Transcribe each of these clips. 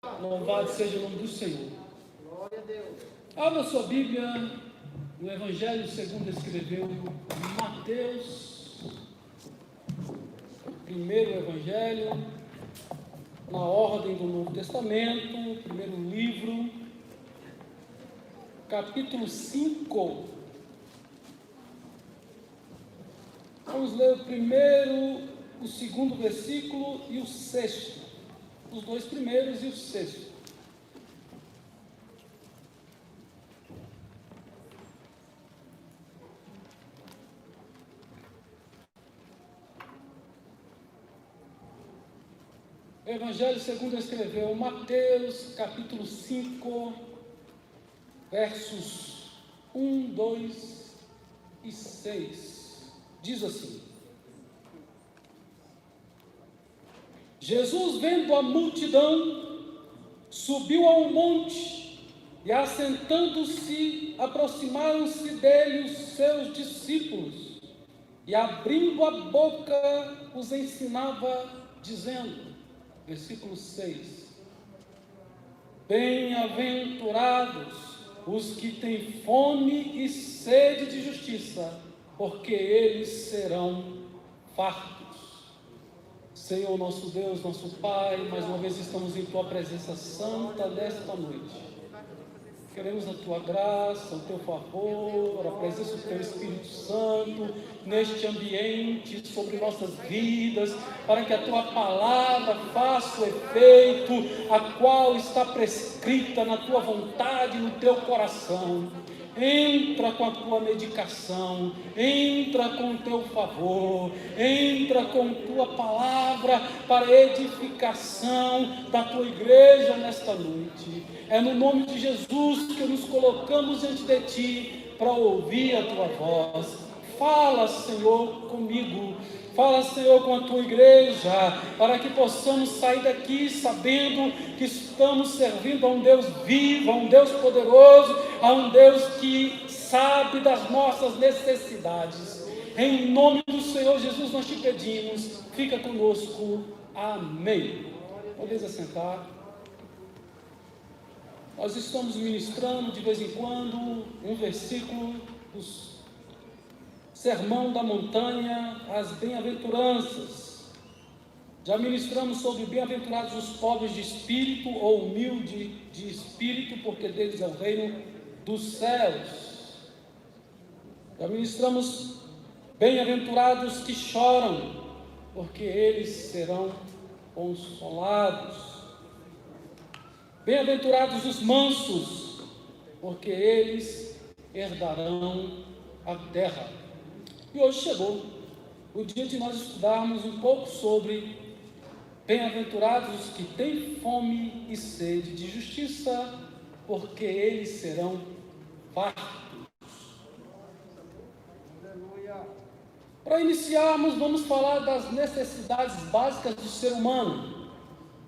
Louvado seja o nome do Senhor. Glória a Deus. Abra sua Bíblia no Evangelho segundo escreveu Mateus, primeiro Evangelho, na ordem do Novo Testamento, primeiro livro, capítulo 5. Vamos ler o primeiro, o segundo versículo e o sexto. Os dois primeiros e o sexto. Evangelho segundo escreveu Mateus, capítulo 5, versos 1, 2 e 6. Diz assim: Jesus, vendo a multidão, subiu a um monte, e assentando-se, aproximaram-se dele os seus discípulos, e abrindo a boca, os ensinava, dizendo, versículo 6, bem-aventurados os que têm fome e sede de justiça, porque eles serão fartos. Senhor nosso Deus, nosso Pai, mais uma vez estamos em Tua presença santa nesta noite. Queremos a Tua graça, o Teu favor, a presença do Teu Espírito Santo neste ambiente, sobre nossas vidas, para que a Tua palavra faça o efeito, a qual está prescrita na Tua vontade, no Teu coração. Entra com a Tua medicação, entra com o Teu favor, entra com Tua palavra para edificação da Tua igreja nesta noite. É no nome de Jesus que nos colocamos diante de Ti para ouvir a Tua voz. Fala, Senhor, comigo. Fala, Senhor, com a Tua igreja, para que possamos sair daqui sabendo que estamos servindo a um Deus vivo, a um Deus poderoso, a um Deus que sabe das nossas necessidades. Em nome do Senhor Jesus nós Te pedimos, fica conosco. Amém. Podeis assentar. Nós estamos ministrando de vez em quando um versículo dos Sermão da Montanha, as bem-aventuranças. Já ministramos sobre bem-aventurados os pobres de espírito, ou humildes de espírito, porque deles é o reino dos céus. Já ministramos bem-aventurados que choram, porque eles serão consolados. Bem-aventurados os mansos, porque eles herdarão a terra. E hoje chegou o dia de nós estudarmos um pouco sobre bem-aventurados os que têm fome e sede de justiça, porque eles serão fartos. Para iniciarmos, vamos falar das necessidades básicas do ser humano.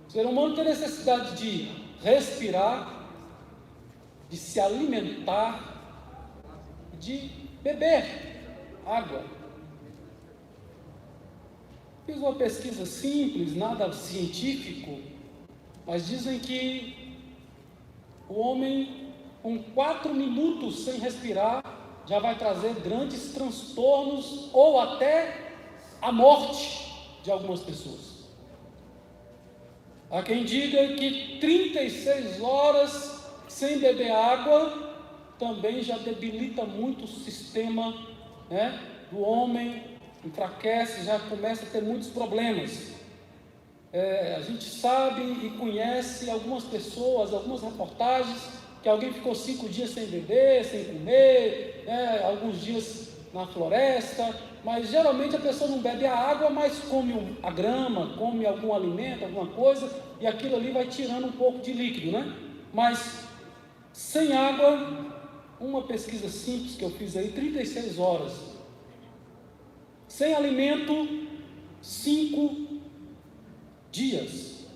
O ser humano tem necessidade de respirar, de se alimentar, de beber água. Fiz uma pesquisa simples, nada científico, mas dizem que o homem com 4 minutos sem respirar já vai trazer grandes transtornos ou até a morte de algumas pessoas. Há quem diga que 36 horas sem beber água também já debilita muito o sistema, do homem, enfraquece, já começa a ter muitos problemas. A gente sabe e conhece algumas pessoas, algumas reportagens, que alguém ficou 5 dias sem beber, sem comer, alguns dias na floresta, mas geralmente a pessoa não bebe a água, mas come a grama, come algum alimento, alguma coisa, e aquilo ali vai tirando um pouco de líquido, Mas sem água, uma pesquisa simples que eu fiz aí, 36 horas. Sem alimento, 5 dias.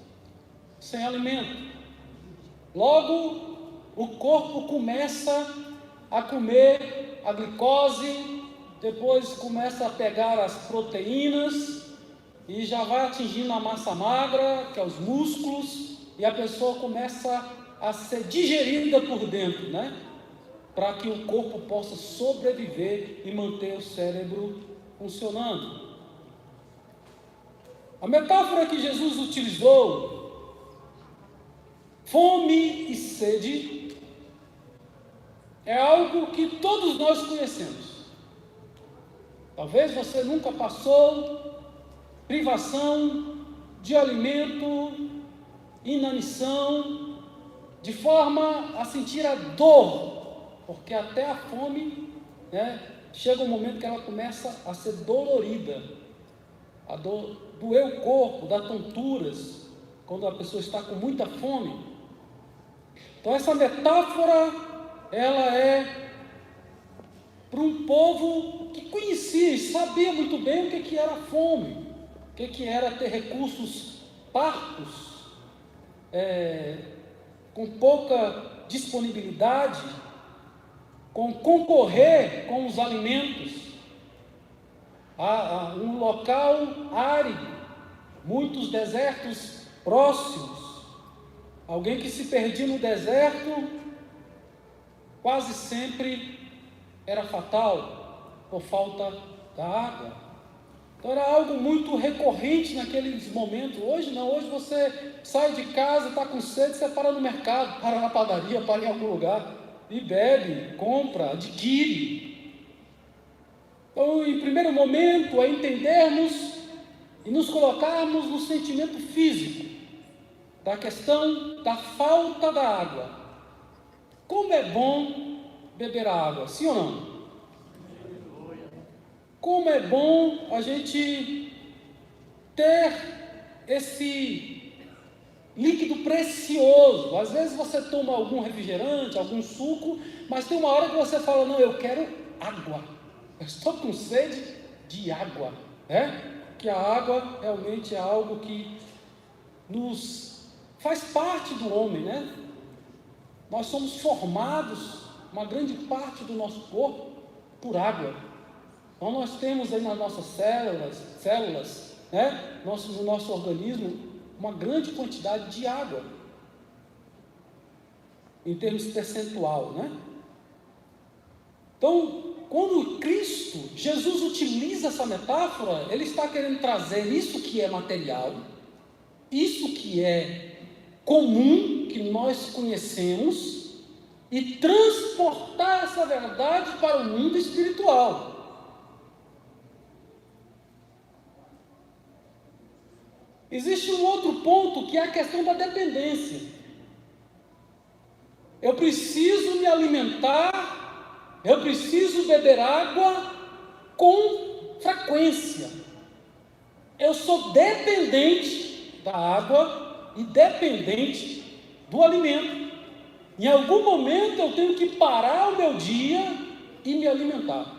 Sem alimento. Logo, o corpo começa a comer a glicose, depois começa a pegar as proteínas, e já vai atingindo a massa magra, que é os músculos, e a pessoa começa a ser digerida por dentro, né? Para que o corpo possa sobreviver e manter o cérebro funcionando. A metáfora que Jesus utilizou, fome e sede, é algo que todos nós conhecemos. Talvez você nunca passou privação de alimento, inanição, de forma a sentir a dor, porque até a fome, né, chega um momento que ela começa a ser dolorida. A dor doer o corpo, dá tonturas, quando a pessoa está com muita fome. Então essa metáfora, ela é para um povo que conhecia e sabia muito bem o que era fome, o que era ter recursos parcos, com pouca disponibilidade, com concorrer com os alimentos, um local árido, muitos desertos próximos. Alguém que se perdia no deserto, quase sempre era fatal por falta da água. Então era algo muito recorrente naqueles momentos. Hoje não, hoje você sai de casa, está com sede, você para no mercado, para na padaria, para em algum lugar e bebe, compra, adquire. Então, em primeiro momento, é entendermos e nos colocarmos no sentimento físico da questão da falta da água. Como é bom beber a água, sim ou não? Como é bom a gente ter esse líquido precioso. Às vezes você toma algum refrigerante, algum suco, mas tem uma hora que você fala, não, eu quero água. Eu estou com sede de água, né? Que a água realmente é algo que nos faz parte do homem, né? Nós somos formados, uma grande parte do nosso corpo, por água. Então nós temos aí nas nossas células, né? No nosso organismo, uma grande quantidade de água, em termos percentual, né? Então, quando Jesus utiliza essa metáfora, ele está querendo trazer isso que é material, isso que é comum, que nós conhecemos, e transportar essa verdade para o mundo espiritual. Existe um outro ponto que é a questão da dependência. Eu preciso me alimentar, eu preciso beber água com frequência. Eu sou dependente da água e dependente do alimento. Em algum momento eu tenho que parar o meu dia e me alimentar.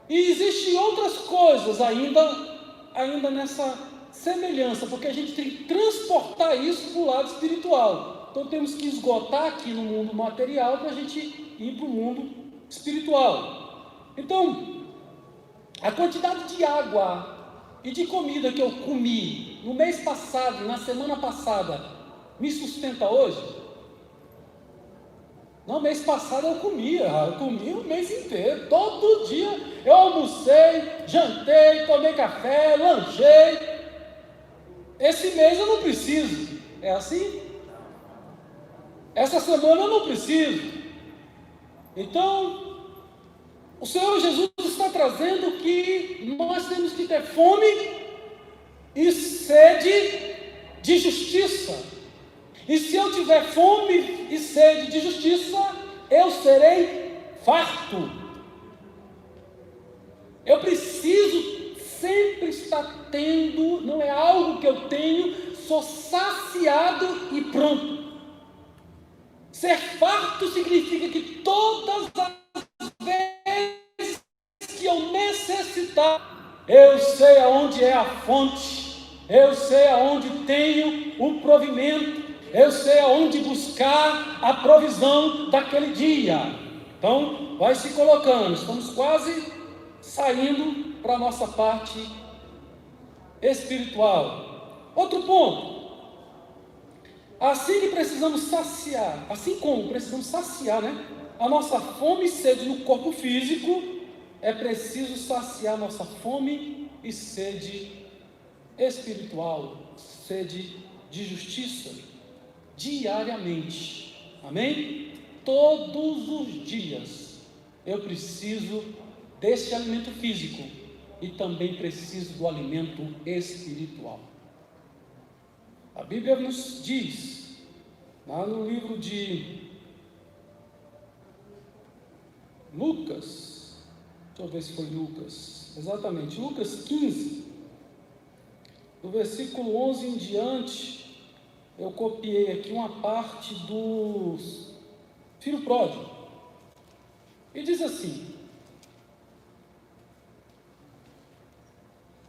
E existem outras coisas ainda nessa semelhança, porque a gente tem que transportar isso para o lado espiritual. Então temos que esgotar aqui no mundo material para a gente ir para o mundo espiritual. Então, a quantidade de água e de comida que eu comi no mês passado, na semana passada, me sustenta hoje? No mês passado eu comia o mês inteiro, todo dia eu almocei, jantei, tomei café, lanchei. Esse mês eu não preciso, é assim? Essa semana eu não preciso. Então, o Senhor Jesus está trazendo que nós temos que ter fome e sede de justiça. E se eu tiver fome e sede de justiça, eu serei farto. Eu preciso sempre estar tendo, não é algo que eu tenho, sou saciado e pronto. Ser farto significa que todas as vezes que eu necessitar, eu sei aonde é a fonte, eu sei aonde tenho o provimento, eu sei aonde buscar a provisão daquele dia. Então, vai se colocando, estamos quase saindo para a nossa parte espiritual. Outro ponto, Assim que precisamos saciar, assim como precisamos saciar, a nossa fome e sede no corpo físico, é preciso saciar nossa fome e sede espiritual, sede de justiça, diariamente. Amém? Todos os dias eu preciso desse alimento físico e também preciso do alimento espiritual. A Bíblia nos diz, lá no livro de Lucas, deixa eu ver se foi Lucas, exatamente, Lucas 15, do versículo 11 em diante, eu copiei aqui uma parte do filho pródigo, e diz assim: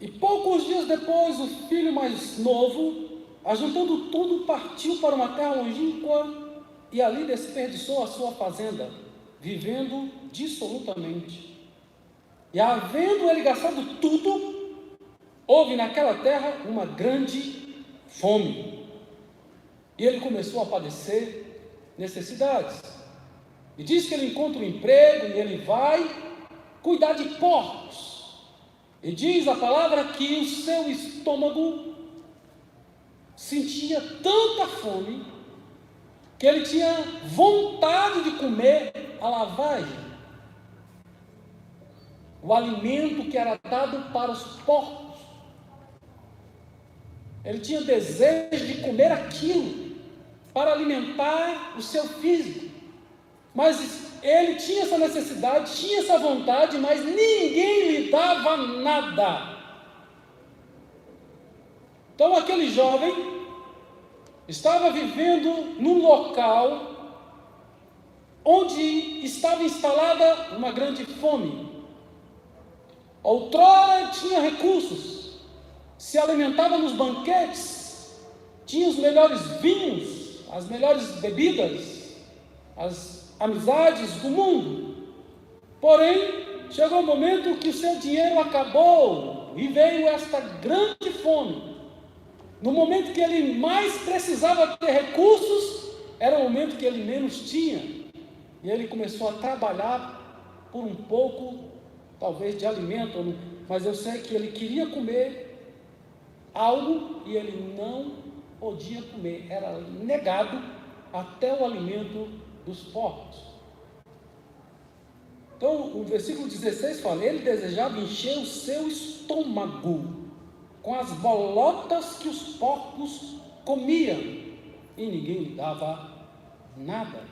e poucos dias depois, o filho mais novo, ajuntando tudo, partiu para uma terra longínqua e ali desperdiçou a sua fazenda, vivendo dissolutamente. E havendo ele gastado tudo, houve naquela terra uma grande fome. E ele começou a padecer necessidades. E diz que ele encontra um emprego e ele vai cuidar de porcos. E diz a palavra que o seu estômago sentia tanta fome que ele tinha vontade de comer a lavagem, o alimento que era dado para os porcos. Ele tinha desejo de comer aquilo para alimentar o seu físico, mas ele tinha essa necessidade, tinha essa vontade, mas ninguém lhe dava nada. Então aquele jovem estava vivendo num local onde estava instalada uma grande fome. Outrora tinha recursos, se alimentava nos banquetes, tinha os melhores vinhos, as melhores bebidas, as amizades do mundo. Porém, chegou o momento que o seu dinheiro acabou e veio esta grande fome. No momento que ele mais precisava ter recursos, era o momento que ele menos tinha. E ele começou a trabalhar por um pouco, talvez de alimento, mas eu sei que ele queria comer algo e ele não podia comer. Era negado até o alimento dos porcos. Então, o versículo 16 fala: ele desejava encher o seu estômago com as bolotas que os porcos comiam, e ninguém lhe dava nada.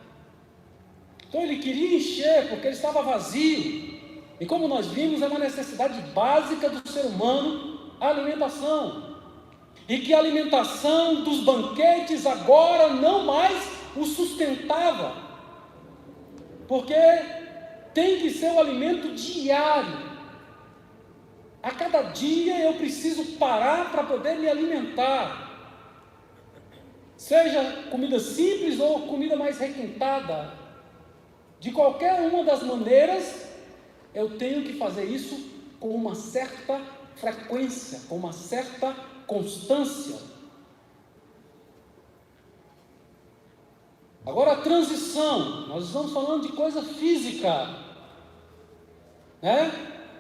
Então ele queria encher, porque ele estava vazio, e como nós vimos, é uma necessidade básica do ser humano, a alimentação, e que a alimentação dos banquetes agora não mais o sustentava, porque tem que ser o alimento diário. A cada dia eu preciso parar para poder me alimentar, seja comida simples ou comida mais requintada. De qualquer uma das maneiras, eu tenho que fazer isso com uma certa frequência, com uma certa constância. Agora, a transição, nós estamos falando de coisa física,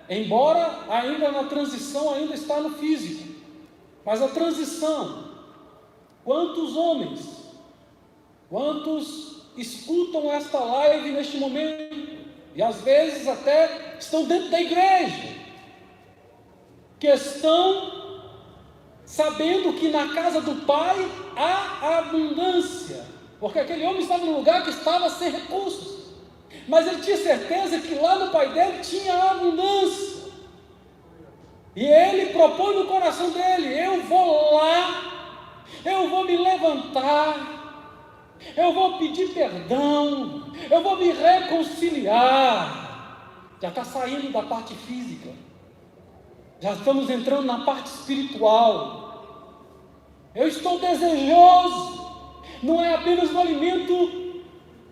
Embora ainda na transição ainda está no físico, mas a transição, quantos homens, quantos escutam esta live neste momento, e às vezes até estão dentro da igreja, que estão sabendo que na casa do Pai há abundância, porque aquele homem estava num lugar que estava sem recursos, mas ele tinha certeza que lá no pai dele tinha abundância, e ele propõe no coração dele: eu vou lá, eu vou me levantar, eu vou pedir perdão, eu vou me reconciliar. Já está saindo da parte física, já estamos entrando na parte espiritual. Eu estou desejoso, não é apenas um alimento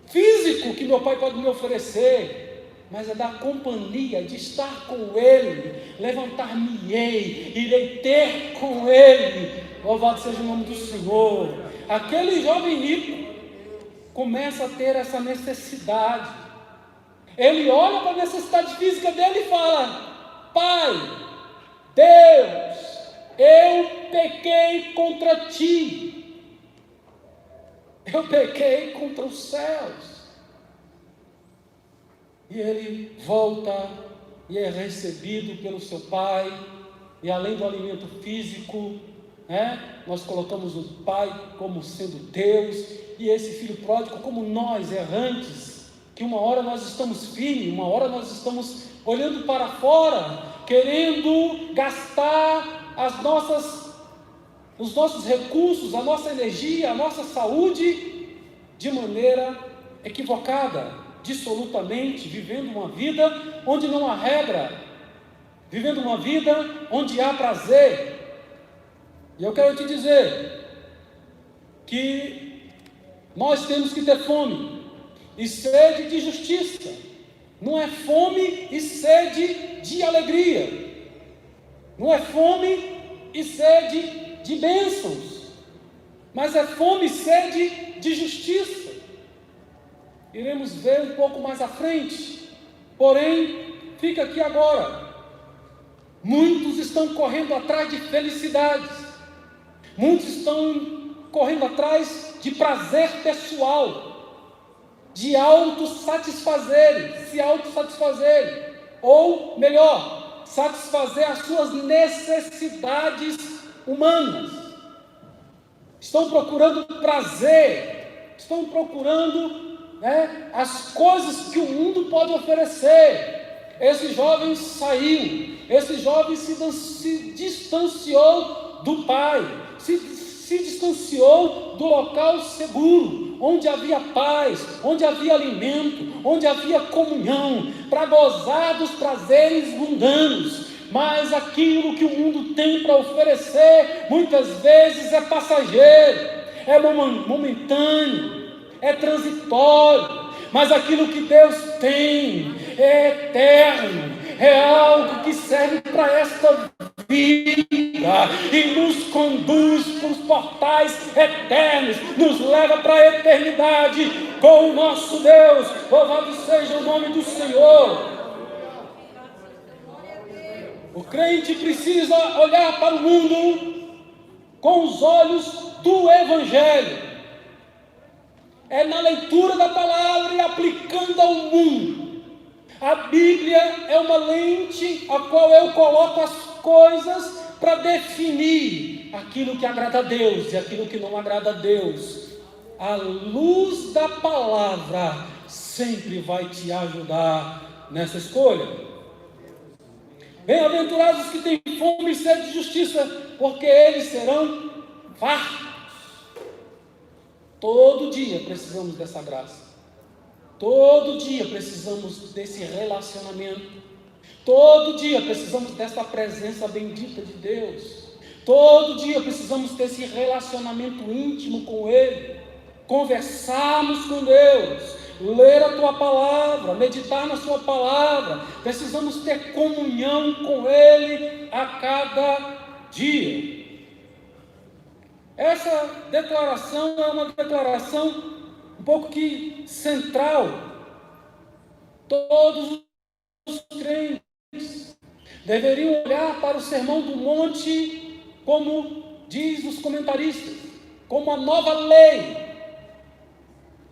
físico que meu Pai pode me oferecer, mas é da companhia, de estar com Ele. Levantar-me-ei, irei ter com Ele. Louvado seja o nome do Senhor. Aquele jovem rico começa a ter essa necessidade. Ele olha para a necessidade física dele e fala: Pai, Deus, eu pequei contra ti. Eu pequei contra os céus. E ele volta e é recebido pelo seu pai. E além do alimento físico, nós colocamos o pai como sendo Deus, e esse filho pródigo como nós, errantes, que uma hora nós estamos firmes, uma hora nós estamos olhando para fora, querendo gastar os nossos recursos, a nossa energia, a nossa saúde, de maneira equivocada, dissolutamente, vivendo uma vida onde não há regra, vivendo uma vida onde há prazer. E eu quero te dizer que nós temos que ter fome e sede de justiça. Não é fome e sede de alegria. Não é fome e sede de bênçãos. Mas é fome e sede de justiça. Iremos ver um pouco mais à frente. Porém, fica aqui agora. Muitos estão correndo atrás de felicidades. Muitos estão correndo atrás de prazer pessoal, de se autossatisfazerem, ou melhor, satisfazer as suas necessidades humanas. Estão procurando prazer, estão procurando as coisas que o mundo pode oferecer. Esse jovem saiu, esse jovem se distanciou do pai, se distanciou do local seguro, onde havia paz, onde havia alimento, onde havia comunhão, para gozar dos prazeres mundanos. Mas aquilo que o mundo tem para oferecer, muitas vezes é passageiro, é momentâneo, é transitório. Mas aquilo que Deus tem é eterno, é algo que serve para esta vida e nos conduz para os portais eternos, nos leva para a eternidade com o nosso Deus. Louvado seja o nome do Senhor. O crente precisa olhar para o mundo com os olhos do Evangelho. É na leitura da palavra e aplicando ao mundo. A Bíblia é uma lente a qual eu coloco as coisas para definir aquilo que agrada a Deus e aquilo que não agrada a Deus. A luz da palavra sempre vai te ajudar nessa escolha. Bem-aventurados os que têm fome e sede de justiça, porque eles serão fartos. Todo dia precisamos dessa graça. Todo dia precisamos desse relacionamento. Todo dia precisamos dessa presença bendita de Deus. Todo dia precisamos desse relacionamento íntimo com Ele. Conversarmos com Deus. Ler a Tua palavra, meditar na Sua palavra. Precisamos ter comunhão com Ele a cada dia. Essa declaração é uma declaração um pouco que central. Todos os crentes deveriam olhar para o Sermão do Monte, como diz os comentaristas, como a nova lei.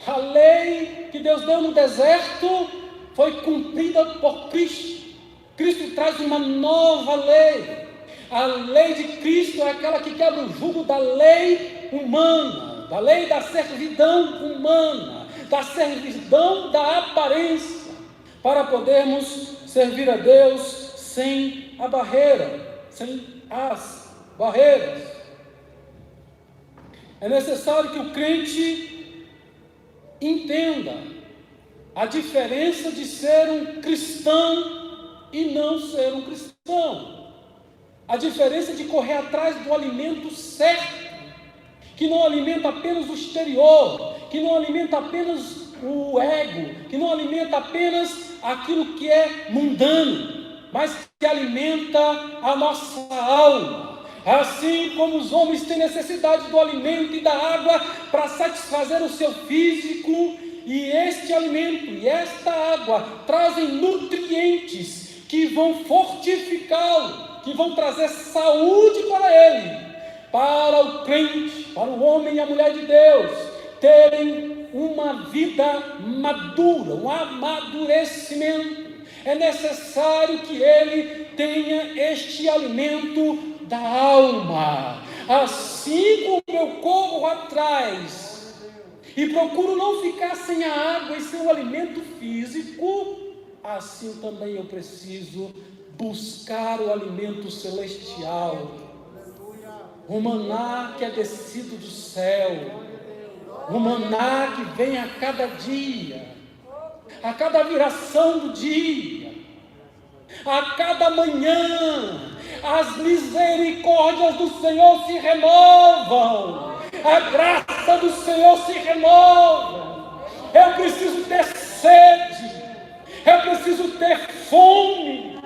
A lei que Deus deu no deserto foi cumprida por Cristo. Cristo traz uma nova lei. A lei de Cristo é aquela que quebra o jugo da lei humana, da lei da servidão humana, da servidão da aparência, para podermos servir a Deus sem a barreira, sem as barreiras. É necessário que o crente entenda a diferença de ser um cristão e não ser um cristão. A diferença de correr atrás do alimento certo, que não alimenta apenas o exterior, que não alimenta apenas o ego, que não alimenta apenas aquilo que é mundano, mas que alimenta a nossa alma, Assim como os homens têm necessidade do alimento e da água para satisfazer o seu físico, e este alimento e esta água trazem nutrientes que vão fortificá-lo, que vão trazer saúde para ele, para o crente, para o homem e a mulher de Deus, terem uma vida madura, um amadurecimento. É necessário que ele tenha este alimento da alma. Assim como eu corro atrás e procuro não ficar sem a água e sem o alimento físico, assim também eu preciso buscar o alimento celestial, o maná que é descido do céu, o maná que vem a cada dia, a cada viração do dia, a cada manhã. As misericórdias do Senhor se renovam, a graça do Senhor se renova. Eu preciso ter sede, eu preciso ter fome,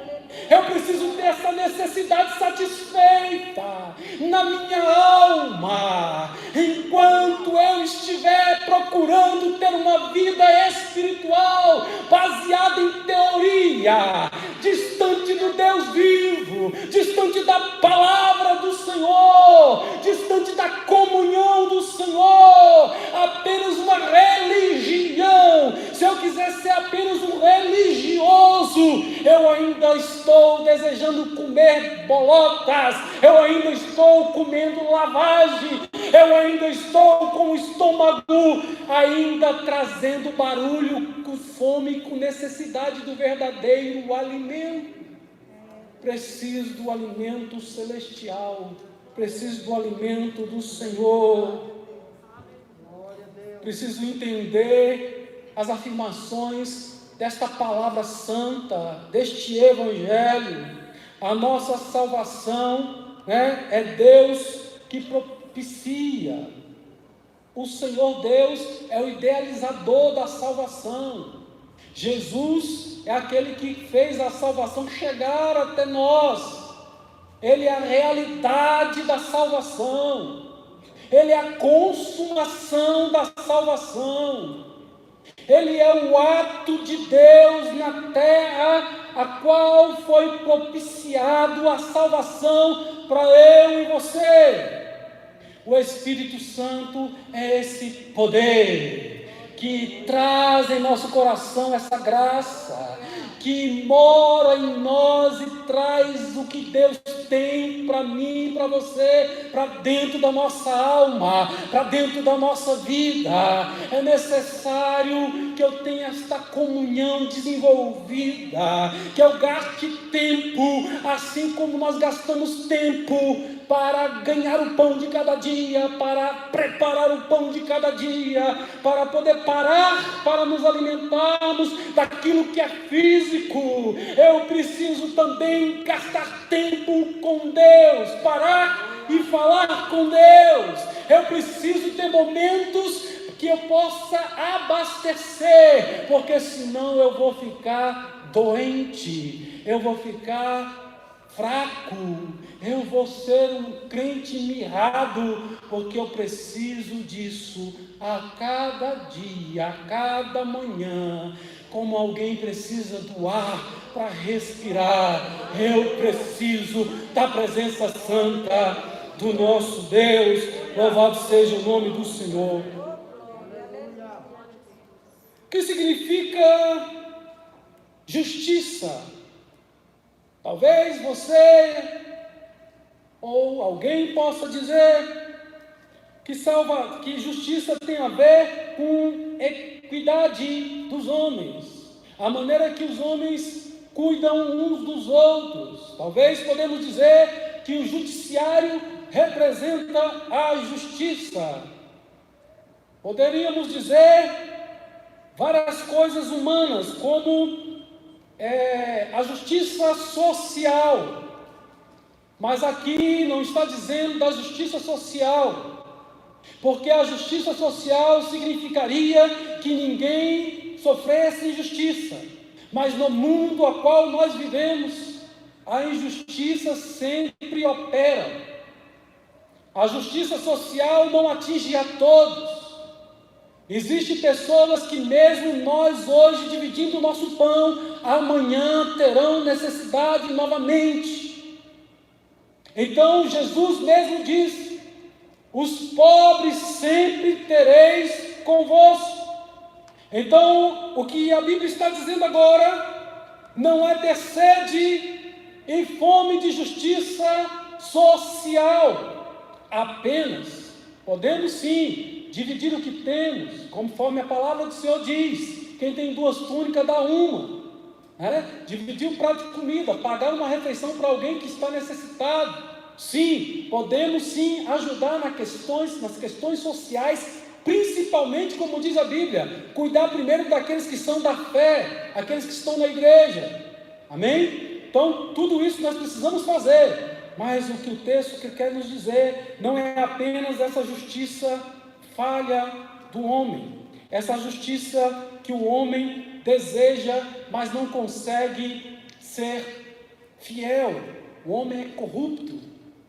eu preciso ter essa necessidade satisfeita na minha alma, enquanto eu estiver procurando ter uma vida espiritual baseada em teoria, distante do Deus vivo, distante da palavra do Senhor, distante da comunhão do Senhor, apenas uma religião. Se eu quiser ser apenas um religioso, eu ainda estou desejando comer bolotas, eu ainda estou comendo lavagem, eu ainda estou com o estômago ainda trazendo barulho, com fome, com necessidade do verdadeiro alimento. Preciso do alimento celestial, preciso do alimento do Senhor. Preciso entender as afirmações desta palavra santa, deste evangelho. A nossa salvação, é Deus que propicia. O Senhor Deus é o idealizador da salvação. Jesus é aquele que fez a salvação chegar até nós. Ele é a realidade da salvação. Ele é a consumação da salvação. Ele é o ato de Deus na terra, a qual foi propiciado a salvação para eu e você. O Espírito Santo é esse poder que traz em nosso coração essa graça, que mora em nós e traz o que Deus tem para mim e para você, para dentro da nossa alma, para dentro da nossa vida. É necessário que eu tenha esta comunhão desenvolvida, que eu gaste tempo, assim como nós gastamos tempo para ganhar o pão de cada dia, para preparar o pão de cada dia, para poder parar, para nos alimentarmos daquilo que é físico. Eu preciso também gastar tempo com Deus, parar e falar com Deus. Eu preciso ter momentos que eu possa abastecer, porque senão eu vou ficar doente, eu vou ficar fraco, eu vou ser um crente mirrado, porque eu preciso disso a cada dia, a cada manhã. Como alguém precisa do ar para respirar, eu preciso da presença santa do nosso Deus. Louvado seja o nome do Senhor. O que significa justiça? Talvez você ou alguém possa dizer que justiça tem a ver com equidade dos homens, a maneira que os homens cuidam uns dos outros. Talvez podemos dizer que o judiciário representa a justiça. Poderíamos dizer várias coisas humanas, como a justiça social, mas aqui não está dizendo da justiça social, porque a justiça social significaria que ninguém sofresse injustiça, mas no mundo a qual nós vivemos, a injustiça sempre opera. A justiça social não atinge a todos. Existem pessoas que mesmo nós hoje dividindo o nosso pão, amanhã terão necessidade novamente. Então Jesus mesmo disse: os pobres sempre tereis convosco. Então o que a Bíblia está dizendo agora não é ter sede e fome de justiça social apenas. Podemos sim dividir o que temos, conforme a palavra do Senhor diz: quem tem 2 túnicas dá uma, dividir um prato de comida, pagar uma refeição para alguém que está necessitado. Sim, podemos sim ajudar nas questões sociais, principalmente, como diz a Bíblia, cuidar primeiro daqueles que são da fé, aqueles que estão na igreja. Amém? Então tudo isso nós precisamos fazer. Mas o que o texto quer nos dizer não é apenas essa justiça falha do homem, essa justiça que o homem deseja, mas não consegue ser fiel. O homem é corrupto.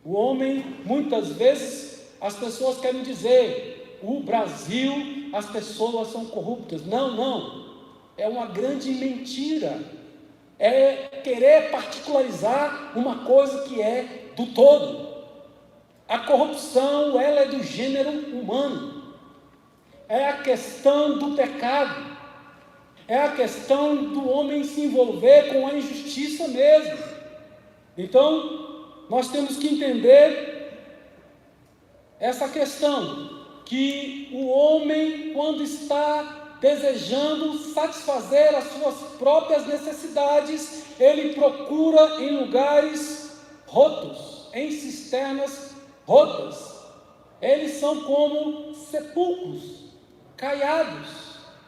O homem, muitas vezes, as pessoas querem dizer: o Brasil, as pessoas são corruptas. Não, é uma grande mentira. É querer particularizar uma coisa que é do todo. A corrupção, ela é do gênero humano. É a questão do pecado. É a questão do homem se envolver com a injustiça mesmo. Então, nós temos que entender essa questão, que o homem, quando está desejando satisfazer as suas próprias necessidades, ele procura em lugares rotos, em cisternas rotas. Eles são como sepulcros caiados.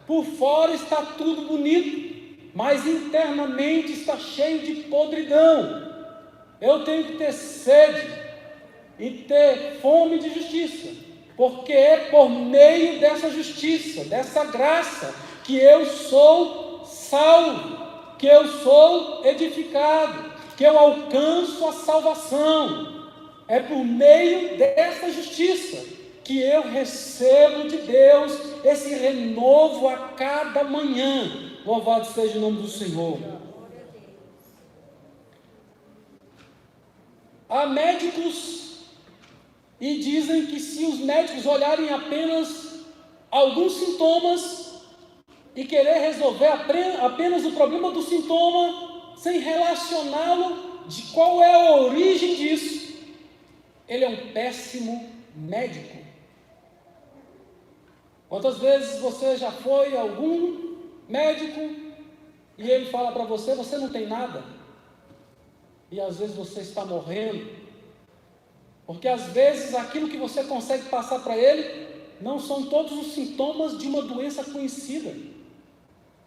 Por fora está tudo bonito, mas internamente está cheio de podridão. Eu tenho que ter sede e ter fome de justiça, porque é por meio dessa justiça, dessa graça, que eu sou salvo, que eu sou edificado, que eu alcanço a salvação. É por meio dessa justiça que eu recebo de Deus esse renovo a cada manhã. Louvado seja o nome do Senhor. Há médicos e dizem que se os médicos olharem apenas alguns sintomas e querer resolver apenas o problema do sintoma, sem relacioná-lo de qual é a origem disso, ele é um péssimo médico. Quantas vezes você já foi a algum médico e ele fala para você: você não tem nada? E às vezes você está morrendo, porque às vezes aquilo que você consegue passar para ele não são todos os sintomas de uma doença conhecida.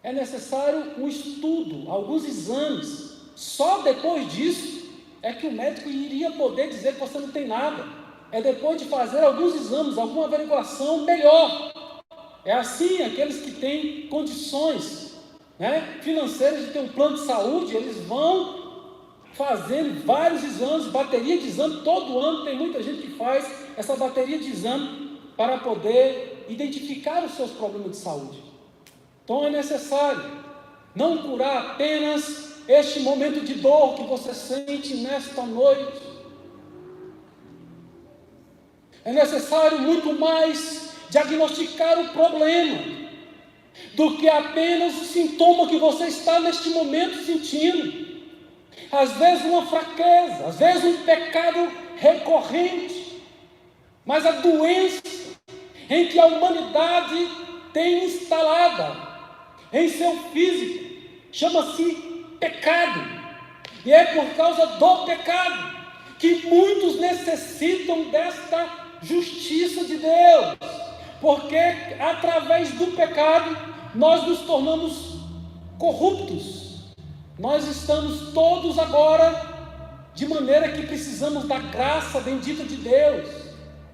É necessário um estudo, alguns exames. Só depois disso é que o médico iria poder dizer que você não tem nada. É depois de fazer alguns exames, alguma averiguação melhor. É assim, aqueles que têm condições financeiras de ter um plano de saúde, eles vão fazendo vários exames, bateria de exame, todo ano tem muita gente que faz essa bateria de exame para poder identificar os seus problemas de saúde. Então é necessário não curar apenas este momento de dor que você sente nesta noite. É necessário muito mais diagnosticar o problema do que apenas o sintoma que você está neste momento sentindo. Às vezes uma fraqueza, às vezes um pecado recorrente, mas a doença em que a humanidade tem instalada em seu físico chama-se pecado, e é por causa do pecado que muitos necessitam desta justiça de Deus, porque através do pecado nós nos tornamos corruptos. Nós estamos todos agora de maneira que precisamos da graça bendita de Deus.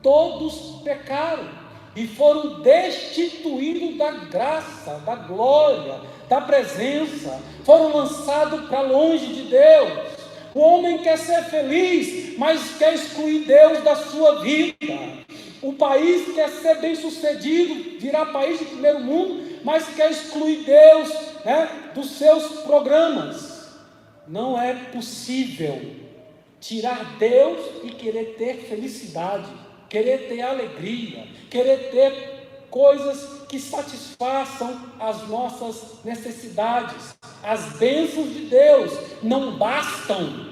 Todos pecaram e foram destituídos da graça, da glória, da presença, foram lançados para longe de Deus, O homem quer ser feliz, mas quer excluir Deus da sua vida. O país quer ser bem sucedido, virar país de primeiro mundo, mas quer excluir Deus, dos seus programas. Não é possível tirar Deus e querer ter felicidade, querer ter alegria, querer ter coisas que satisfaçam as nossas necessidades. As bênçãos de Deus não bastam.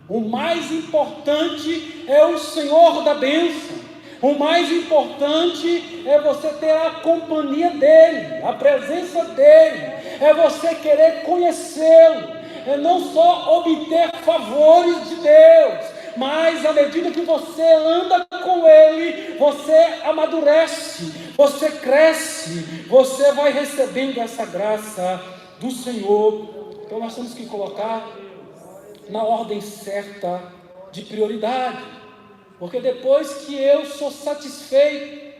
O mais importante é o Senhor da bênção. O mais importante é você ter a companhia dEle, a presença dEle, é você querer conhecê-lo, é não só obter favores de Deus, mas à medida que você anda com Ele, você amadurece, você cresce, você vai recebendo essa graça do Senhor. Então nós temos que colocar na ordem certa de prioridade. Porque depois que eu sou satisfeito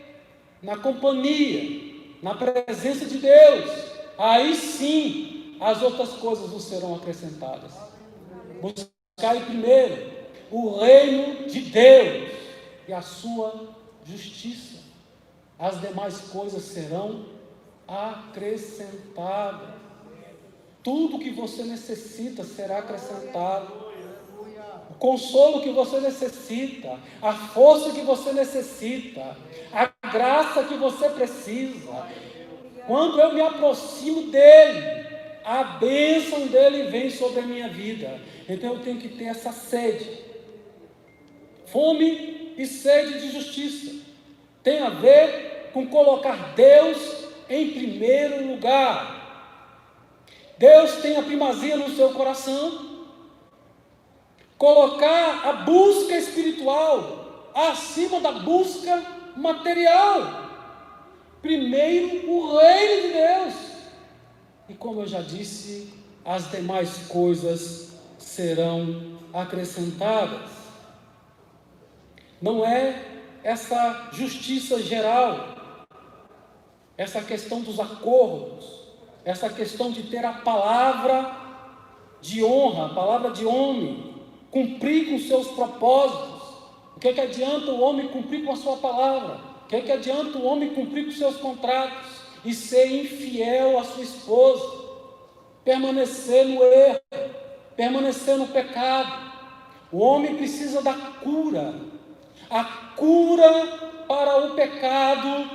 na companhia, na presença de Deus, aí sim as outras coisas nos serão acrescentadas. Buscai primeiro o reino de Deus e a sua justiça. As demais coisas serão acrescentadas. Tudo que você necessita será acrescentado. O consolo que você necessita, a força que você necessita, a graça que você precisa. Quando eu me aproximo dEle, a bênção dEle vem sobre a minha vida. Então eu tenho que ter essa sede, fome e sede de justiça. Tem a ver com colocar Deus em primeiro lugar. Deus tem a primazia no seu coração. Colocar a busca espiritual acima da busca material. Primeiro o reino de Deus. E como eu já disse, as demais coisas serão acrescentadas. Não é essa justiça geral, essa questão dos acordos, essa questão de ter a palavra de honra, a palavra de homem, cumprir com seus propósitos. O que adianta o homem cumprir com a sua palavra? O que adianta o homem cumprir com seus contratos e ser infiel à sua esposa, permanecer no erro, permanecer no pecado? O homem precisa da cura. A cura para o pecado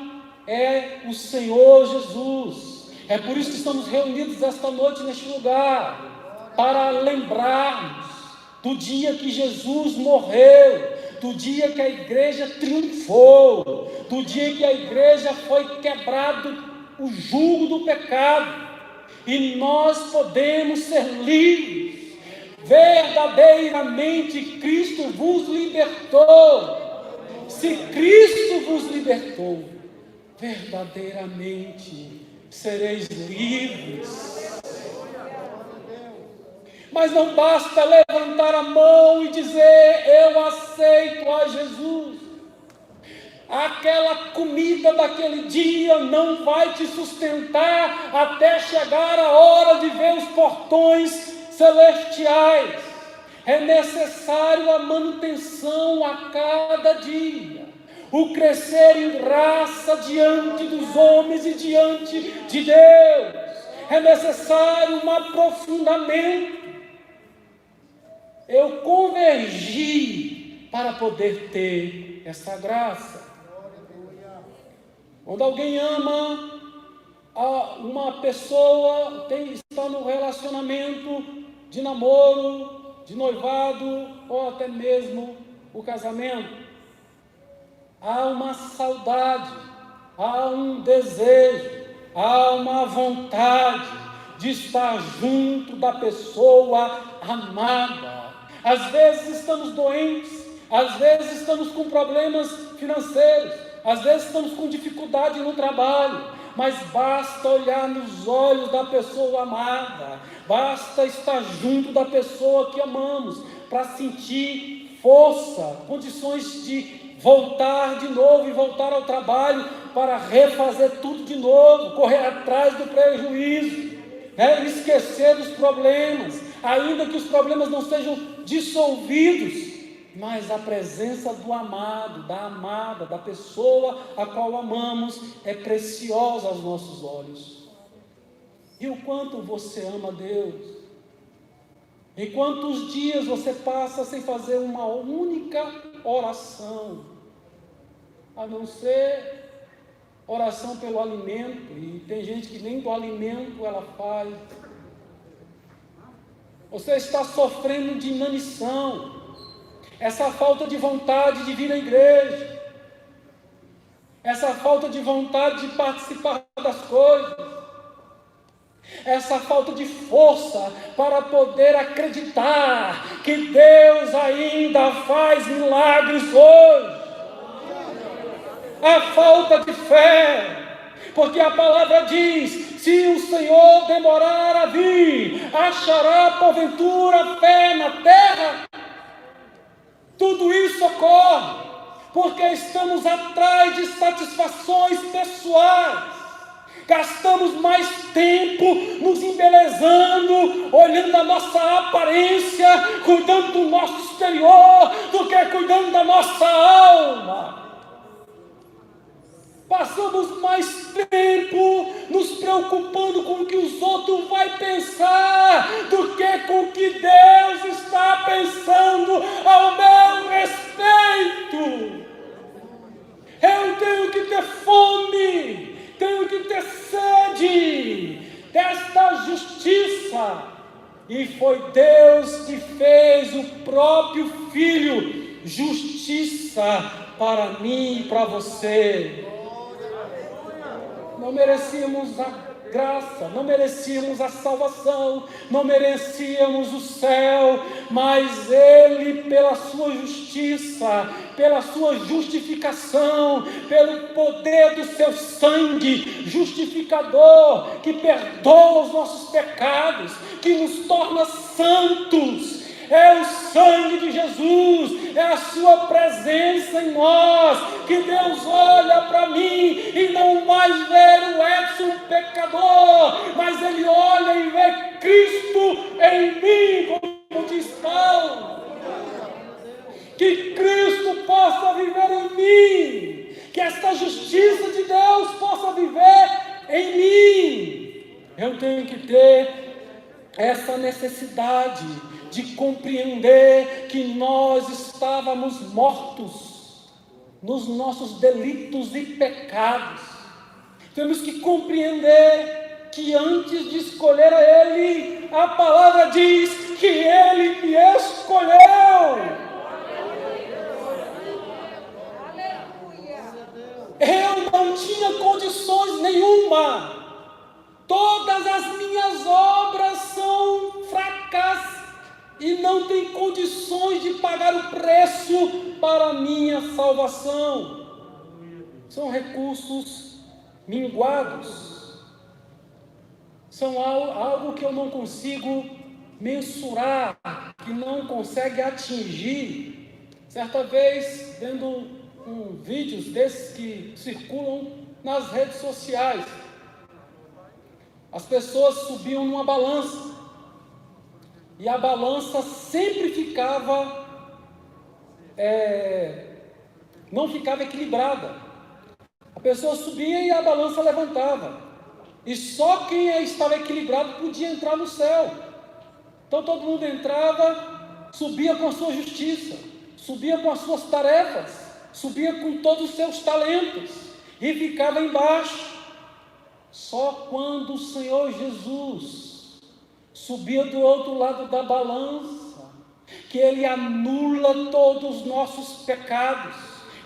é o Senhor Jesus. É por isso que estamos reunidos esta noite neste lugar, para lembrarmos do dia que Jesus morreu, do dia que a igreja triunfou, do dia que a igreja foi quebrado o jugo do pecado, e nós podemos ser livres. Verdadeiramente Cristo vos libertou. Se Cristo vos libertou, verdadeiramente sereis livres. Mas não basta levantar a mão e dizer: eu aceito a Jesus. Aquela comida daquele dia não vai te sustentar até chegar a hora de ver os portões celestiais. É necessário a manutenção a cada dia, o crescer em graça diante dos homens e diante de Deus. É necessário um aprofundamento. Eu convergi para poder ter essa graça. Quando alguém ama uma pessoa, está no relacionamento de namoro, de noivado ou até mesmo o casamento, há uma saudade, há um desejo, há uma vontade de estar junto da pessoa amada. Às vezes estamos doentes, às vezes estamos com problemas financeiros, às vezes estamos com dificuldade no trabalho, mas basta olhar nos olhos da pessoa amada, basta estar junto da pessoa que amamos, para sentir força, condições de voltar de novo e voltar ao trabalho, para refazer tudo de novo, correr atrás do prejuízo, esquecer dos problemas, ainda que os problemas não sejam dissolvidos, mas a presença do amado, da amada, da pessoa a qual amamos é preciosa aos nossos olhos. E o quanto você ama Deus? E quantos dias você passa sem fazer uma única oração, a não ser oração pelo alimento, e tem gente que nem do alimento ela faz. Você está sofrendo de inanição, essa falta de vontade de vir à igreja, essa falta de vontade de participar das coisas, essa falta de força para poder acreditar que Deus ainda faz milagres hoje, a falta de fé, porque a palavra diz: se o Senhor demorar a vir, achará porventura fé na terra? Tudo isso ocorre porque estamos atrás de satisfações pessoais. Gastamos mais tempo nos embelezando, olhando a nossa aparência, cuidando do nosso exterior, do que cuidando da nossa alma. Passamos mais tempo nos preocupando com o que os outros vão pensar, do que com o que Deus está pensando ao meu respeito. Eu tenho que ter fome, tenho que ter sede desta justiça. E foi Deus que fez o próprio Filho justiça para mim e para você. Não merecíamos a graça, não merecíamos a salvação, não merecíamos o céu, mas Ele, pela sua justiça, pela sua justificação, pelo poder do seu sangue justificador, que perdoa os nossos pecados, que nos torna santos, é o sangue de Jesus, é a sua presença em nós, que Deus olha para mim e não mais vê o Edson pecador, mas Ele olha e vê Cristo em mim, como diz Paulo. Que Cristo possa viver em mim, que esta justiça de Deus possa viver em mim. Eu tenho que ter essa necessidade de compreender que nós estávamos mortos nos nossos delitos e pecados. Temos que compreender que antes de escolher a Ele, a palavra diz que Ele me escolheu. Eu não tinha condições nenhuma. Todas as minhas obras são fracassadas e não tem condições de pagar o preço para a minha salvação. São recursos minguados. São algo que eu não consigo mensurar, que não consegue atingir. Certa vez, vendo vídeos desses que circulam nas redes sociais, as pessoas subiam numa balança, e a balança sempre ficava, não ficava equilibrada. A pessoa subia e a balança levantava, e só quem estava equilibrado podia entrar no céu. Então todo mundo entrava, subia com a sua justiça, subia com as suas tarefas, subia com todos os seus talentos, e ficava embaixo. Só quando o Senhor Jesus subia do outro lado da balança, que Ele anula todos os nossos pecados,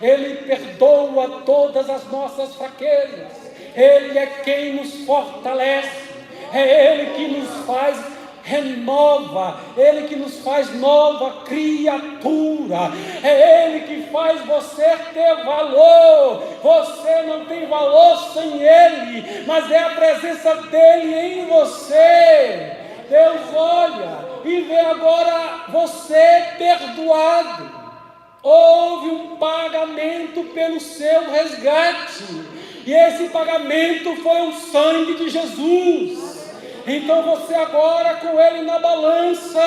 Ele perdoa todas as nossas fraquezas, Ele é quem nos fortalece, é Ele que nos faz renova, Ele que nos faz nova criatura, é Ele que faz você ter valor. Você não tem valor sem Ele, mas é a presença dEle em você. Deus olha e vê agora você perdoado. Houve um pagamento pelo seu resgate, e esse pagamento foi o sangue de Jesus. Então você agora, com Ele na balança,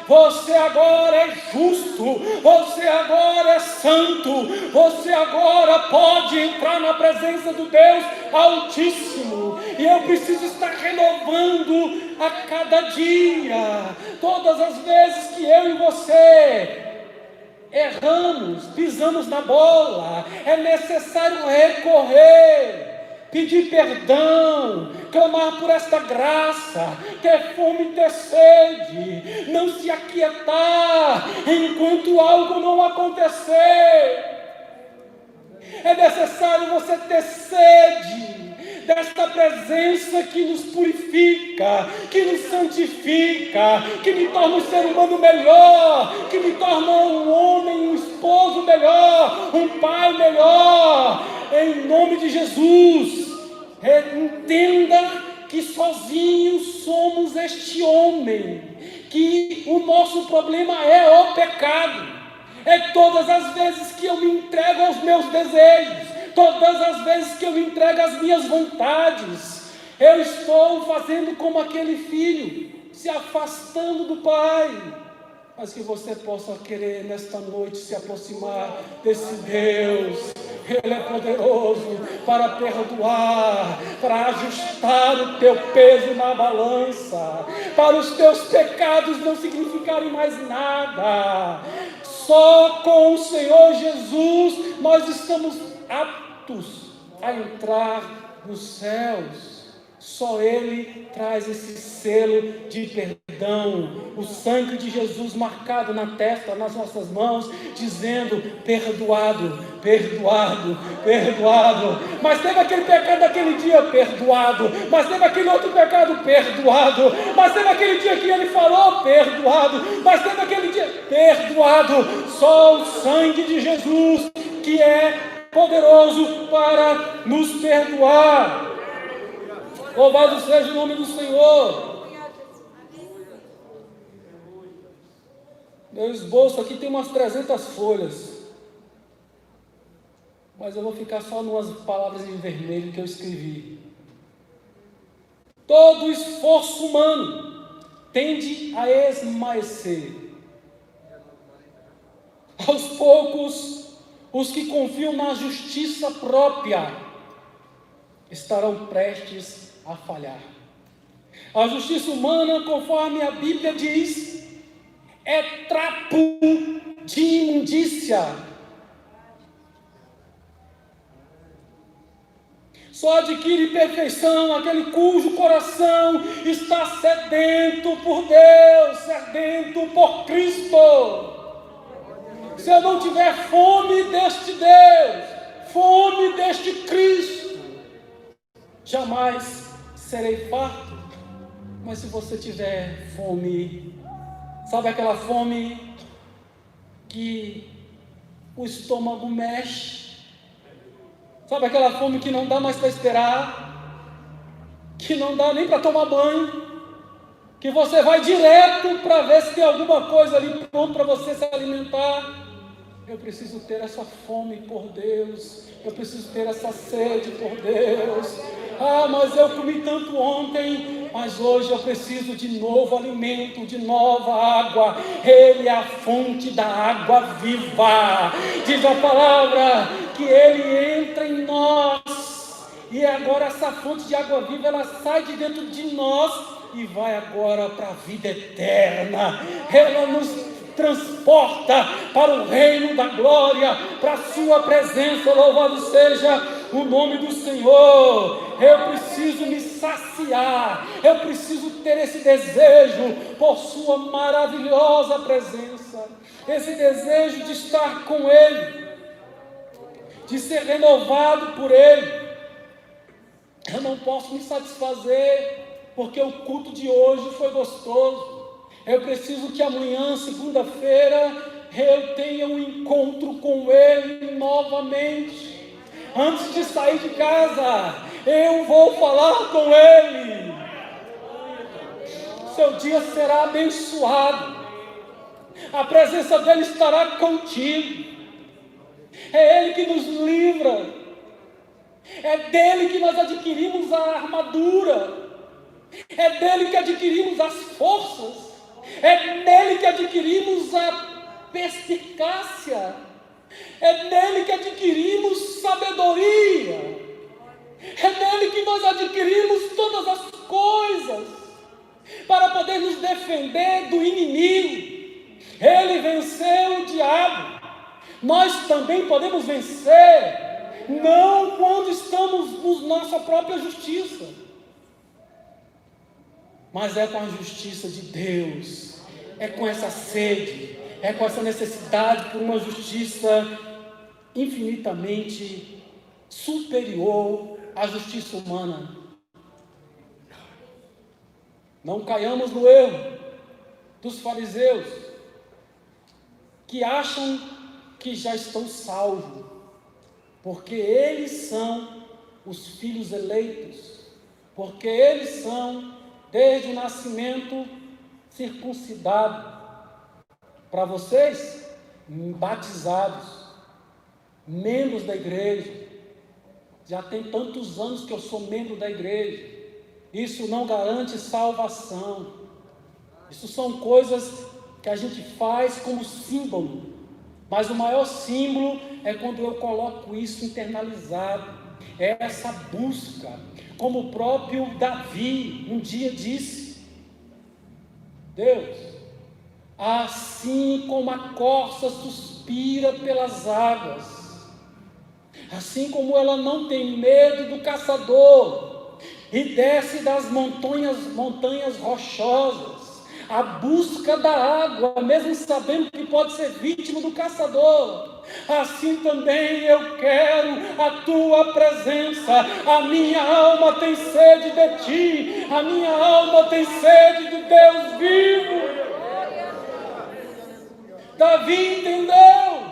você agora é justo, você agora é santo, você agora pode entrar na presença do Deus Altíssimo. E eu preciso estar renovando a cada dia, todas as vezes que eu e você erramos, pisamos na bola, é necessário recorrer, pedir perdão, clamar por esta graça, ter fome e ter sede, não se aquietar enquanto algo não acontecer. É necessário você ter sede desta presença que nos purifica, que nos santifica, que me torna um ser humano melhor, que me torna um homem, um esposo melhor, um pai melhor, em nome de Jesus. Entenda que sozinhos somos este homem, que o nosso problema é o pecado. É todas as vezes que eu me entrego aos meus desejos, todas as vezes que eu me entrego às minhas vontades, eu estou fazendo como aquele filho, se afastando do Pai. Mas que você possa querer nesta noite se aproximar desse Deus. Ele é poderoso para perdoar, para ajustar o teu peso na balança, para os teus pecados não significarem mais nada. Só com o Senhor Jesus nós estamos aptos a entrar nos céus. Só Ele traz esse selo de perdão, o sangue de Jesus marcado na testa, nas nossas mãos, dizendo: perdoado, perdoado, perdoado. Mas teve aquele pecado daquele dia, perdoado. Mas teve aquele outro pecado, perdoado. Mas teve aquele dia que ele falou, perdoado. Mas teve aquele dia, perdoado. Só o sangue de Jesus que é poderoso para nos perdoar. Louvado seja o nome do Senhor. Meu esboço aqui tem umas 300 folhas, mas eu vou ficar só numas palavras em vermelho que eu escrevi. Todo esforço humano tende a esmaecer. Aos poucos, os que confiam na justiça própria estarão prestes a falhar. A justiça humana, conforme a Bíblia diz, é trapo de imundícia. Só adquire perfeição aquele cujo coração está sedento por Deus, sedento por Cristo. Se eu não tiver fome deste Deus, fome deste Cristo, jamais serei farto. Mas se você tiver fome, sabe aquela fome que o estômago mexe? Sabe aquela fome que não dá mais para esperar? Que não dá nem para tomar banho? Que você vai direto para ver se tem alguma coisa ali pronto para você se alimentar? Eu preciso ter essa fome por Deus. Eu preciso ter essa sede por Deus. Ah, mas eu comi tanto ontem, mas hoje eu preciso de novo alimento, de nova água. Ele é a fonte da água viva. Diz a palavra que Ele entra em nós. E agora essa fonte de água viva, ela sai de dentro de nós e vai agora para a vida eterna. Ela nos transporta para o reino da glória, para a sua presença. Louvado seja o nome do Senhor. Eu preciso me saciar, eu preciso ter esse desejo por sua maravilhosa presença, esse desejo de estar com Ele, de ser renovado por Ele. Eu não posso me satisfazer porque o culto de hoje foi gostoso. Eu preciso que amanhã, segunda-feira, eu tenha um encontro com Ele novamente. Antes de sair de casa, eu vou falar com Ele. Seu dia será abençoado. A presença dEle estará contigo. É Ele que nos livra. É dEle que nós adquirimos a armadura. É dEle que adquirimos as forças. É nele que adquirimos a perspicácia, é nele que adquirimos sabedoria, é nele que nós adquirimos todas as coisas para poder nos defender do inimigo. Ele venceu o diabo, nós também podemos vencer, não quando estamos na nossa própria justiça, mas é com a justiça de Deus, é com essa sede, é com essa necessidade por uma justiça infinitamente superior à justiça humana. Não caiamos no erro dos fariseus, que acham que já estão salvos, porque eles são os filhos eleitos, porque eles são, desde o nascimento, circuncidados. Para vocês, batizados, membros da igreja, já tem tantos anos que eu sou membro da igreja, isso não garante salvação. Isso são coisas que a gente faz como símbolo, mas o maior símbolo é quando eu coloco isso internalizado, é essa busca, como o próprio Davi um dia disse: Deus, assim como a corça suspira pelas águas, assim como ela não tem medo do caçador e desce das montanhas rochosas, a busca da água, mesmo sabendo que pode ser vítima do caçador, assim também eu quero a tua presença. A minha alma tem sede de ti, a minha alma tem sede de Deus vivo. Davi entendeu,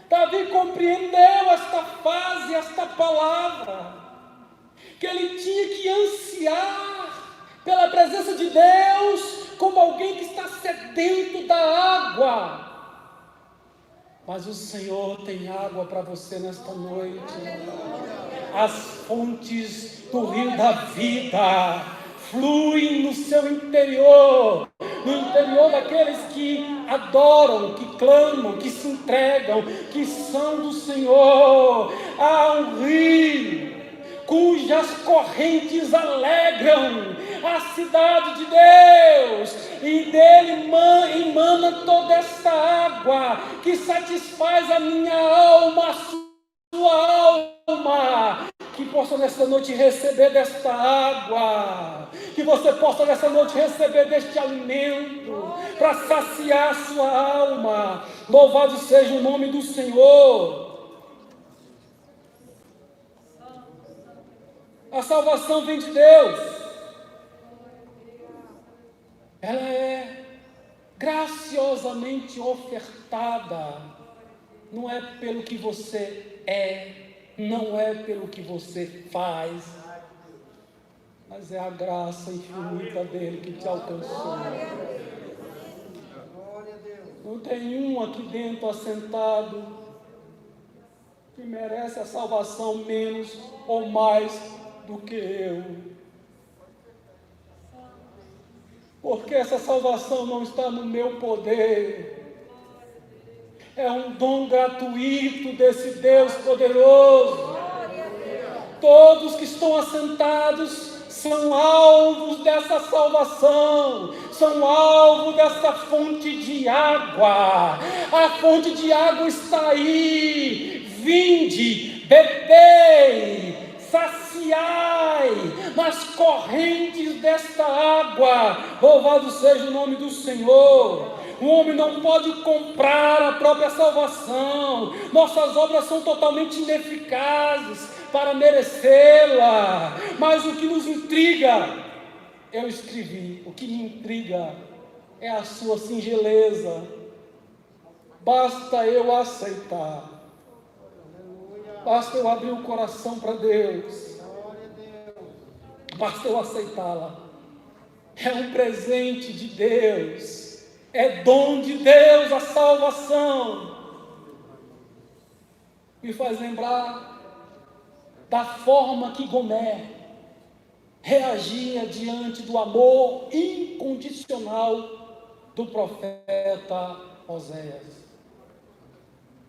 Davi compreendeu esta fase, esta palavra, que ele tinha que ansiar pela presença de Deus, como alguém que está sedento da água. Mas o Senhor tem água para você nesta noite. As fontes do rio da vida fluem no seu interior, no interior daqueles que adoram, que clamam, que se entregam, que são do Senhor. Há um rio cujas correntes alegram a cidade de Deus, e dele emana toda esta água que satisfaz a minha alma, a sua alma. Que possa nesta noite receber desta água, que você possa nesta noite receber deste alimento, para saciar a sua alma. Louvado seja o nome do Senhor. A salvação vem de Deus, ela é graciosamente ofertada, não é pelo que você é, não é pelo que você faz, mas é a graça infinita dele que te alcançou. Não tem um aqui dentro assentado que merece a salvação menos ou mais do que eu, porque essa salvação não está no meu poder, é um dom gratuito desse Deus poderoso. Todos que estão assentados são alvos dessa salvação, são alvo dessa fonte de água. A fonte de água está aí, vinde, bebei, saciai nas correntes desta água. Louvado seja o nome do Senhor. O homem não pode comprar a própria salvação. Nossas obras são totalmente ineficazes para merecê-la. Mas o que nos intriga, eu escrevi, o que me intriga é a sua singeleza. Basta eu aceitar. Basta eu abrir o coração para Deus. Basta eu aceitá-la. É um presente de Deus. É dom de Deus a salvação. Me faz lembrar da forma que Gomer reagia diante do amor incondicional do profeta Oséias.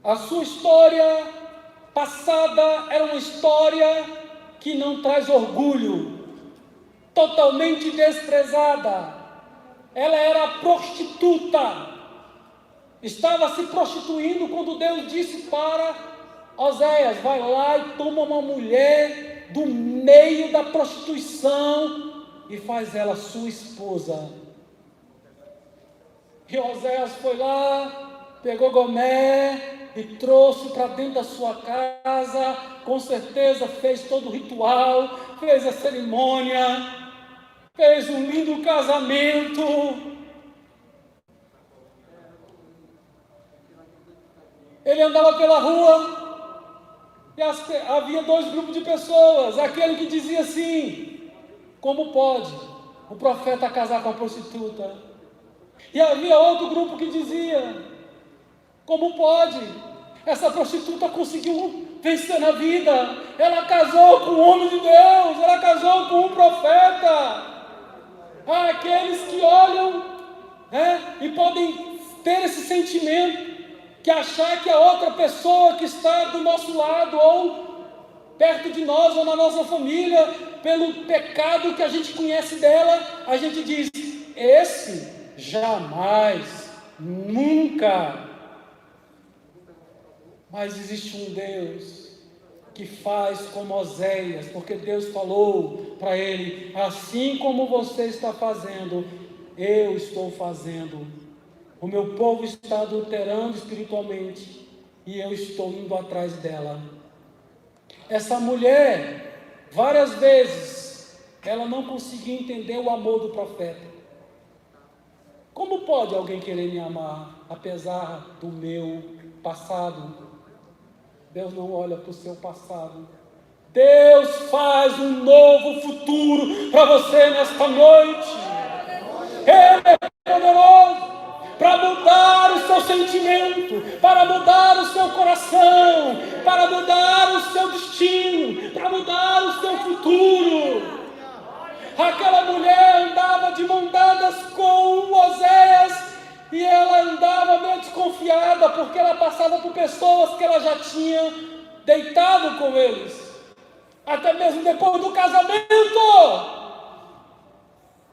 A sua história passada era uma história que não traz orgulho, totalmente desprezada. Ela era prostituta, estava se prostituindo quando Deus disse para Oséias: vai lá e toma uma mulher do meio da prostituição e faz ela sua esposa. E Oséias foi lá, pegou Gomer e trouxe para dentro da sua casa, com certeza fez todo o ritual, fez a cerimônia, fez um lindo casamento. Ele andava pela rua e havia dois grupos de pessoas. Aquele que dizia assim: como pode o profeta casar com a prostituta? E havia outro grupo que dizia: como pode? Essa prostituta conseguiu vencer na vida. Ela casou com um homem de Deus, ela casou com um profeta. Há aqueles que olham e podem ter esse sentimento, que achar que a outra pessoa que está do nosso lado, ou perto de nós, ou na nossa família, pelo pecado que a gente conhece dela, a gente diz: esse jamais, nunca. Mas existe um Deus que faz como Oséias, porque Deus falou para ele: assim como você está fazendo, eu estou fazendo. O meu povo está adulterando espiritualmente e eu estou indo atrás dela. Essa mulher, várias vezes, ela não conseguia entender o amor do profeta. Como pode alguém querer me amar, apesar do meu passado? Deus não olha para o seu passado. Deus faz um novo futuro para você nesta noite. Ele é poderoso para mudar o seu sentimento, para mudar o seu coração, para mudar o seu destino, para mudar o seu futuro. Aquela mulher andava de mão dadas com Oséias e ela andava meio desconfiada, porque ela passava por pessoas que ela já tinha deitado com eles, até mesmo depois do casamento.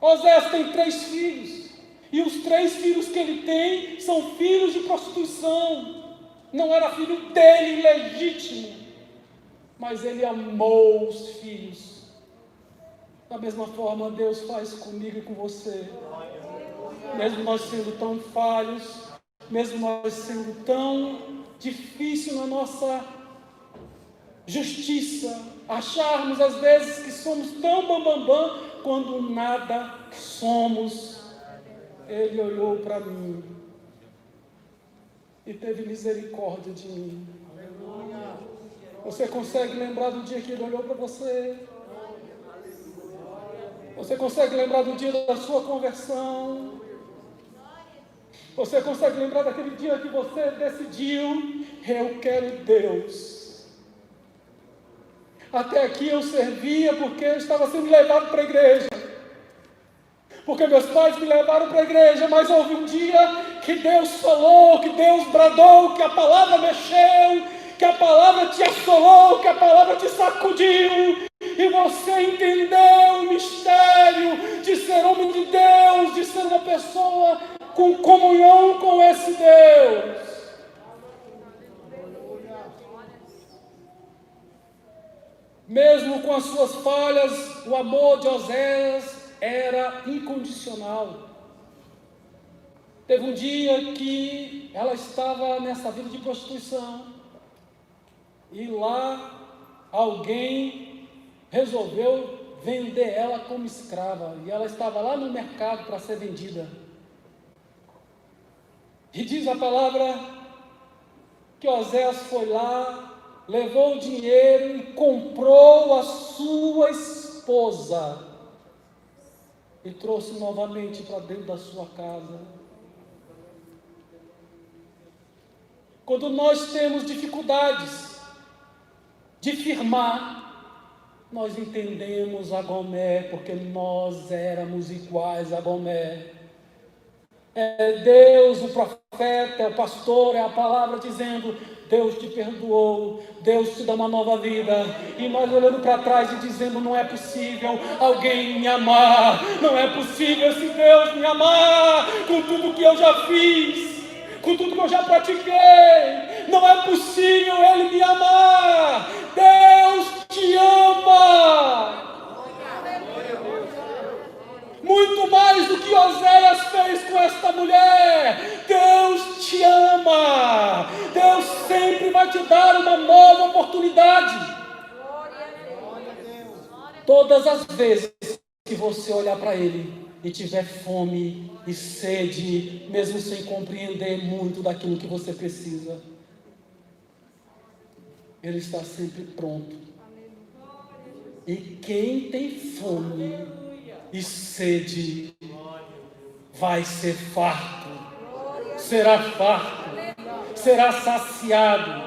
Oséias tem 3 filhos, e os 3 filhos que ele tem são filhos de prostituição. Não era filho dele legítimo, mas ele amou os filhos. Da mesma forma, Deus faz comigo e com você. Mesmo nós sendo tão falhos, mesmo nós sendo tão difícil na nossa justiça, acharmos às vezes que somos tão bambambam, quando nada somos, Ele olhou para mim e teve misericórdia de mim. Você consegue lembrar do dia que Ele olhou para você? Você consegue lembrar do dia da sua conversão? Você consegue lembrar daquele dia que você decidiu: eu quero Deus. Até aqui eu servia porque eu estava sendo levado para a igreja, porque meus pais me levaram para a igreja, mas houve um dia que Deus falou, que Deus bradou, que a palavra mexeu, que a palavra te assolou, que a palavra te sacudiu, e você entendeu o mistério de ser homem de Deus, de ser uma pessoa com comunhão com esse Deus. Mesmo com as suas falhas, o amor de Oséias era incondicional. Teve um dia que ela estava nessa vida de prostituição, e lá alguém resolveu vender ela como escrava, e ela estava lá no mercado para ser vendida. E diz a palavra que Oséias foi lá, levou o dinheiro e comprou a sua esposa e trouxe novamente para dentro da sua casa. Quando nós temos dificuldades de firmar, nós entendemos a Gomer, porque nós éramos iguais a Gomer. É Deus, o profeta, é o pastor, é a palavra dizendo: Deus te perdoou, Deus te dá uma nova vida. E nós olhando para trás e dizendo: não é possível alguém me amar, não é possível esse Deus me amar com tudo que eu já fiz, com tudo que eu já pratiquei. Não é possível Ele me amar. Deus te ama. Muito mais do que Oséias fez com esta mulher. Deus te ama. Deus sempre vai te dar uma nova oportunidade. Todas as vezes que você olhar para Ele e tiver fome e sede, mesmo sem compreender muito daquilo que você precisa, Ele está sempre pronto. E quem tem fome e sede vai ser farto, será farto, será saciado,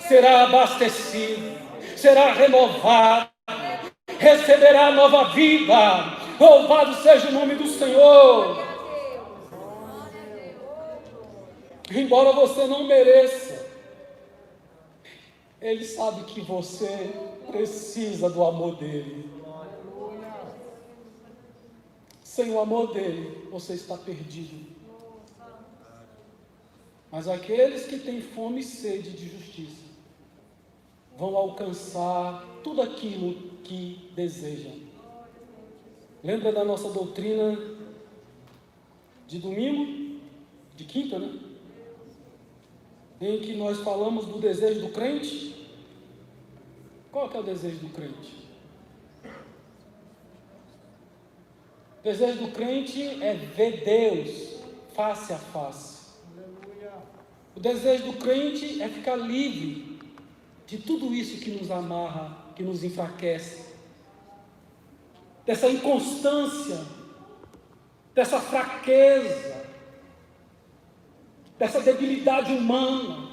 será abastecido, será renovado, receberá nova vida. Louvado seja o nome do Senhor. Embora você não mereça, Ele sabe que você precisa do amor dEle. Sem o amor dEle, você está perdido. Mas aqueles que têm fome e sede de justiça vão alcançar tudo aquilo que desejam. Lembra da nossa doutrina de domingo? De quinta, né? Em que nós falamos do desejo do crente. Qual que é o desejo do crente? O desejo do crente é ver Deus face a face. O desejo do crente é ficar livre de tudo isso que nos amarra, que nos enfraquece, dessa inconstância, dessa fraqueza, dessa debilidade humana.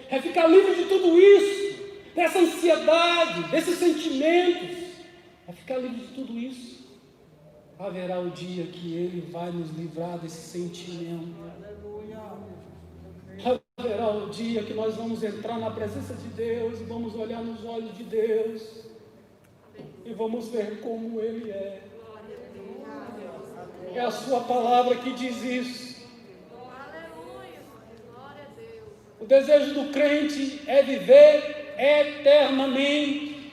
É ficar livre de tudo isso, dessa ansiedade, desses sentimentos. É ficar livre de tudo isso. Haverá o dia que Ele vai nos livrar desse sentimento. Haverá o dia que nós vamos entrar na presença de Deus e vamos olhar nos olhos de Deus e vamos ver como Ele é. É a sua palavra que diz isso. O desejo do crente é viver eternamente.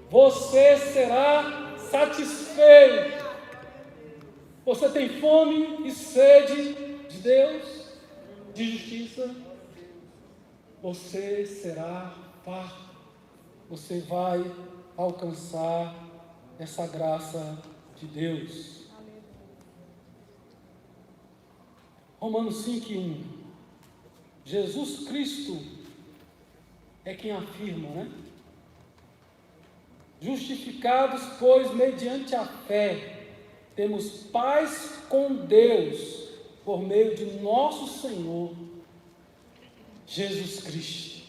Você será satisfeito. Você tem fome e sede de Deus, de justiça. Você será farto. Você vai alcançar essa graça de Deus. Romanos 5:1. Jesus Cristo é quem afirma, né? Justificados, pois, mediante a fé, temos paz com Deus, por meio de nosso Senhor, Jesus Cristo.